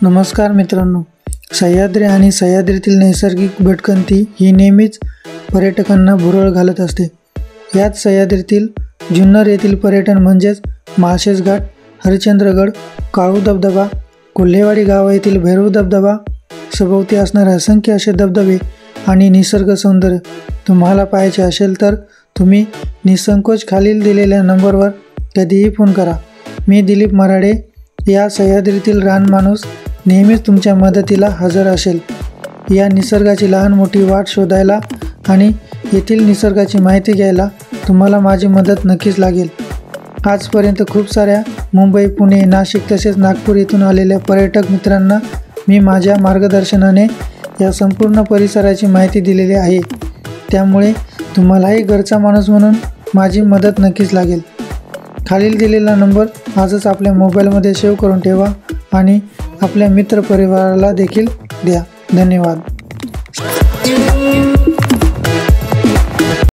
नमस्कार मित्रांनो, सह्याद्री आणि सह्याद्रीतील नैसर्गिक भटकंती ही नेहमीच पर्यटकांना भुरळ घालत असते। यात सह्याद्रीतील जुन्नर येथील पर्यटन म्हणजेच माळशेज घाट, हरिश्चंद्रगड, काळू धबधबा, कोल्हेवाडी गाव येथील भैरव धबधबा, सभोवती असणारे असंख्य असे धबधबे आणि निसर्ग सौंदर्य तुम्हाला पाहायचे असेल तर तुम्ही निसंकोच खालील दिलेल्या नंबरवर कधीही फोन करा। मी दिलीप मराडे, या सह्याद्रीतील रानमाणूस नेहमीच तुमच्या मदतीला हजर असेल। या निसर्गाची लहान मोठी वाट शोधायला आणि येथील निसर्गाची माहिती घ्यायला तुम्हाला माझी मदत नक्कीच लागेल। आजपर्यंत खूप साऱ्या मुंबई, पुणे, नाशिक तसेच नागपूर येथून आलेल्या पर्यटक मित्रांना मी माझ्या मार्गदर्शनाने या संपूर्ण परिसराची माहिती दिलेली आहे। त्यामुळे तुम्हालाही घरचा माणूस म्हणून माझी मदत नक्कीच लागेल। खालील दिलेला नंबर आजच आपल्या मोबाईलमध्ये सेव्ह करून ठेवा आणि आपल्या मित्रपरिवाराला देखील द्या। धन्यवाद।